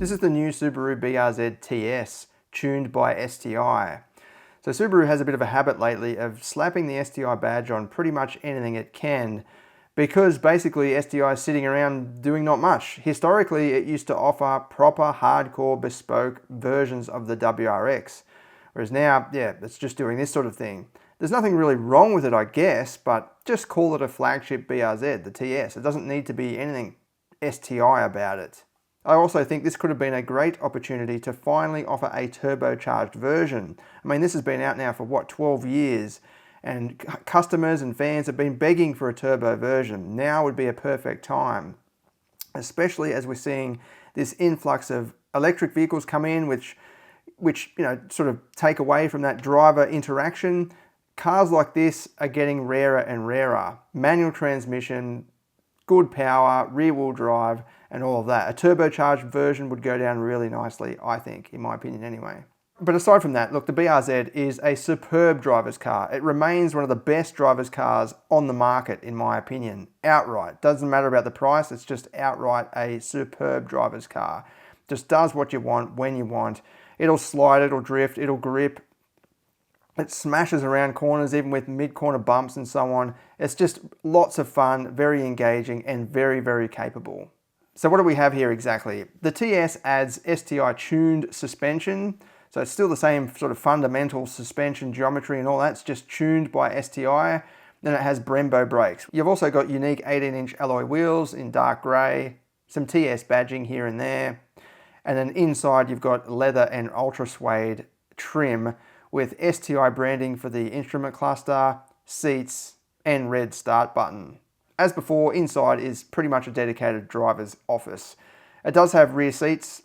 This is the new Subaru BRZ TS, tuned by STI. So Subaru has a bit of a habit lately of slapping the STI badge on pretty much anything it can, because basically STI is sitting around doing not much. Historically, it used to offer proper, hardcore, bespoke versions of the WRX. Whereas now, yeah, it's just doing this sort of thing. There's nothing really wrong with it, I guess, but just call it a flagship BRZ, the TS. It doesn't need to be anything STI about it. I also think this could have been a great opportunity to finally offer a turbocharged version. I mean, this has been out now for what, 12 years, and customers and fans have been begging for a turbo version. Now would be a perfect time, especially as we're seeing this influx of electric vehicles come in, which you know, sort of take away from that driver interaction. Cars like this are getting rarer and rarer. Manual transmission, good power, rear-wheel drive, and all of that. A turbocharged version would go down really nicely, I think, in my opinion anyway. But aside from that, look, the BRZ is a superb driver's car. It remains one of the best driver's cars on the market, in my opinion, outright. Doesn't matter about the price, it's just outright a superb driver's car. Just does what you want, when you want. It'll slide, it'll drift, it'll grip. It smashes around corners, even with mid-corner bumps and so on. It's just lots of fun, very engaging, and very, very capable. So what do we have here exactly? The TS adds STI-tuned suspension. So it's still the same sort of fundamental suspension geometry and all that. It's just tuned by STI. Then it has Brembo brakes. You've also got unique 18-inch alloy wheels in dark grey, some TS badging here and there. And then inside you've got leather and ultra suede trim with STI branding for the instrument cluster, seats, and red start button. As before, inside is pretty much a dedicated driver's office. It does have rear seats,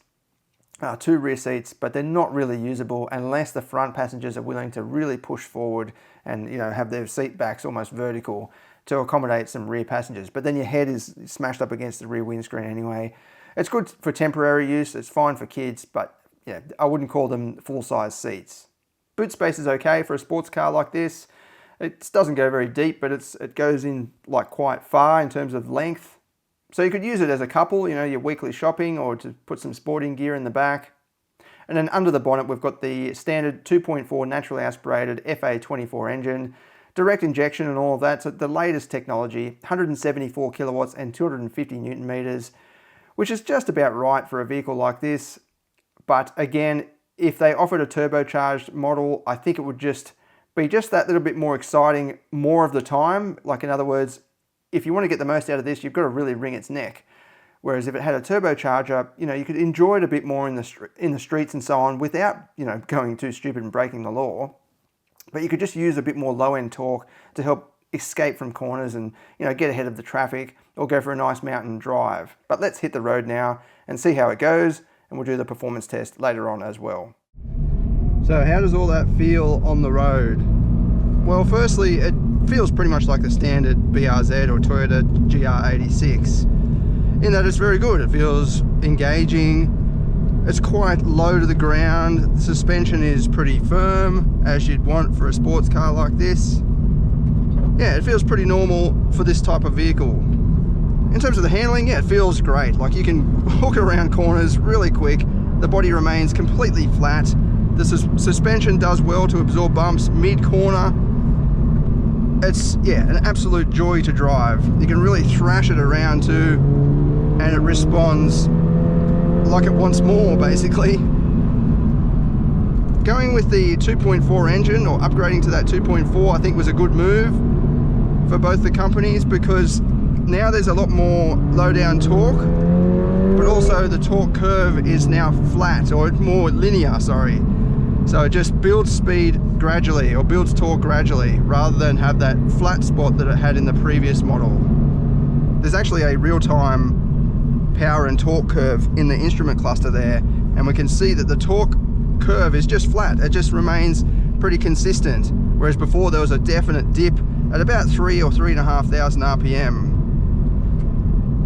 2 rear seats, but they're not really usable unless the front passengers are willing to really push forward and, you know, have their seat backs almost vertical to accommodate some rear passengers. But then your head is smashed up against the rear windscreen anyway. It's good for temporary use, it's fine for kids, but yeah, I wouldn't call them full-size seats. Boot space is okay for a sports car like this. It doesn't go very deep, but it goes in like quite far in terms of length. So you could use it as a couple, you know, your weekly shopping, or to put some sporting gear in the back. And then under the bonnet, we've got the standard 2.4 naturally aspirated FA24 engine, direct injection and all of that. So the latest technology, 174 kilowatts and 250 Newton meters, which is just about right for a vehicle like this. But again, if they offered a turbocharged model, I think it would just be just that little bit more exciting more of the time. Like, in other words, if you want to get the most out of this, you've got to really wring its neck. Whereas if it had a turbocharger, you know, you could enjoy it a bit more in the streets and so on without, you know, going too stupid and breaking the law. But you could just use a bit more low-end torque to help escape from corners and, you know, get ahead of the traffic or go for a nice mountain drive. But let's hit the road now and see how it goes, and we'll do the performance test later on as well. So how does all that feel on the road? Well, firstly, it feels pretty much like the standard BRZ or Toyota GR86 in that it's very good. It feels engaging. It's quite low to the ground. The suspension is pretty firm, as you'd want for a sports car like this. Yeah, it feels pretty normal for this type of vehicle. In terms of the handling, yeah, it feels great. Like, you can hook around corners really quick. The body remains completely flat. The suspension does well to absorb bumps mid-corner. It's, yeah, an absolute joy to drive. You can really thrash it around too, and it responds like it wants more, basically. Going with the 2.4 engine, or upgrading to that 2.4, I think was a good move for both the companies, because now there's a lot more low-down torque, but also the torque curve is now flat, or more linear, sorry. So it just builds speed gradually, or builds torque gradually, rather than have that flat spot that it had in the previous model. There's actually a real-time power and torque curve in the instrument cluster there, and we can see that the torque curve is just flat. It just remains pretty consistent, whereas before there was a definite dip at about 3,000 or 3,500 RPM.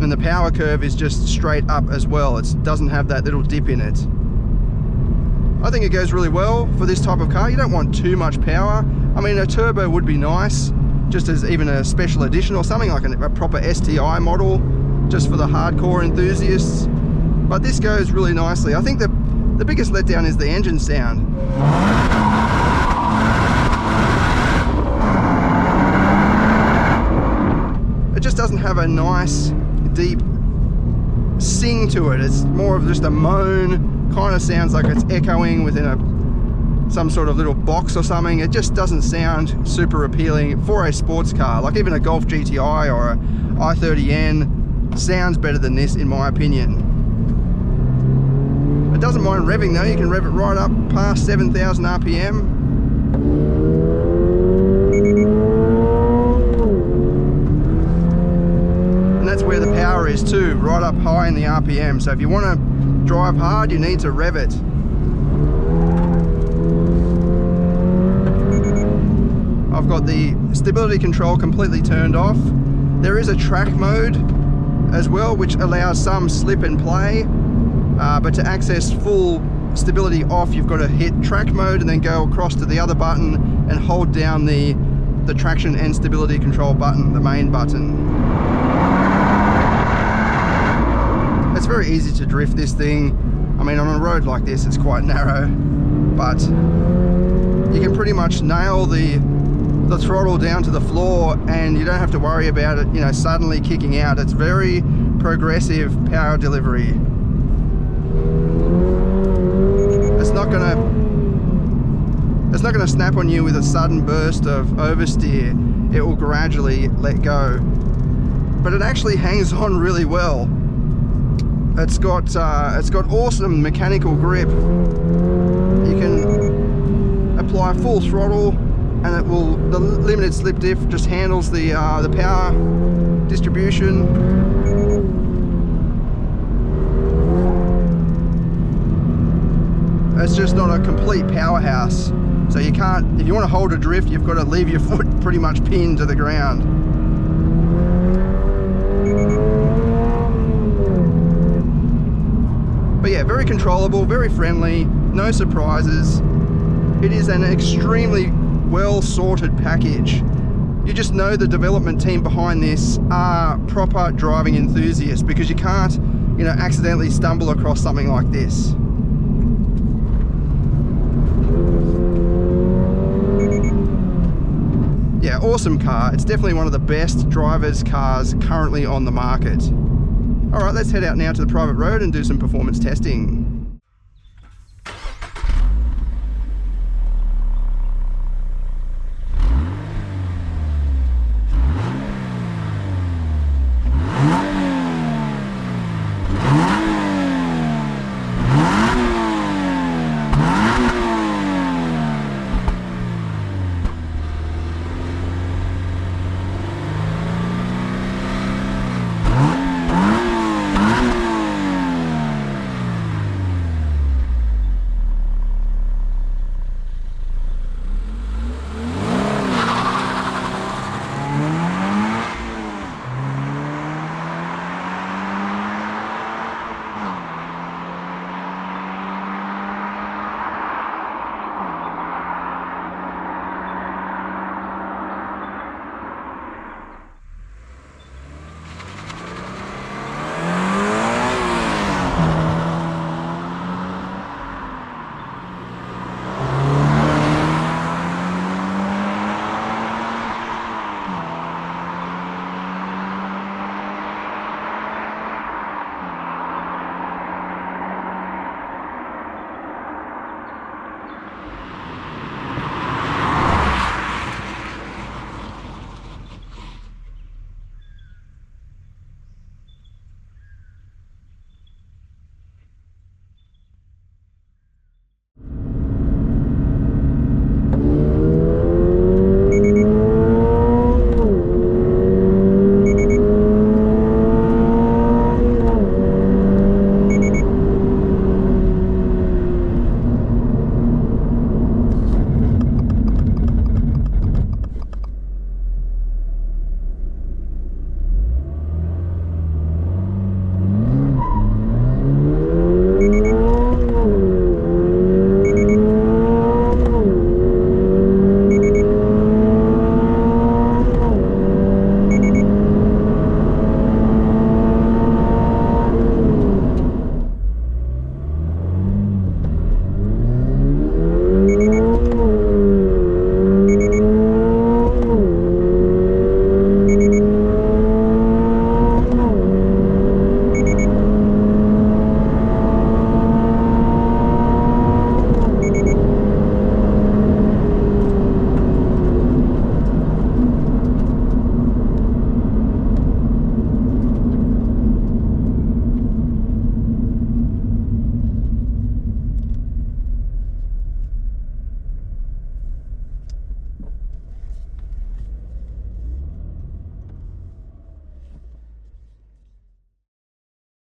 And the power curve is just straight up as well. It doesn't have that little dip in it. I think it goes really well for this type of car. You don't want too much power. I mean, a turbo would be nice, just as even a special edition or something, like a proper STI model, just for the hardcore enthusiasts. but this goes really nicely. I think the biggest letdown is the engine sound. It just doesn't have a nice, deep sing to it. It's more of just a moan, kind of sounds like it's echoing within some sort of little box or something. It just doesn't sound super appealing for a sports car. Like even a Golf GTI or a i30N sounds better than this in my opinion. It doesn't mind revving though. You can rev it right up past 7,000 RPM. And that's where the power is too, right up high in the RPM. So if you want to drive hard, you need to rev it. I've got the stability control completely turned off. There is a track mode as well, which allows some slip and play, but to access full stability off, you've got to hit track mode and then go across to the other button and hold down the traction and stability control button, the main button. It's very easy to drift this thing. I mean, on a road like this, it's quite narrow, but you can pretty much nail the throttle down to the floor and you don't have to worry about it, you know, suddenly kicking out. It's very progressive power delivery. It's not gonna snap on you with a sudden burst of oversteer. It will gradually let go, but it actually hangs on really well. It's got awesome mechanical grip. You can apply full throttle and it will, the limited slip diff just handles the power distribution. It's just not a complete powerhouse. So you can't, if you want to hold a drift, you've got to leave your foot pretty much pinned to the ground. But yeah, very controllable, very friendly, no surprises. It is an extremely well sorted package. You just know the development team behind this are proper driving enthusiasts, because you can't, you know, accidentally stumble across something like this. Yeah, awesome car. It's definitely one of the best drivers cars currently on the market. All right, let's head out now to the private road and do some performance testing.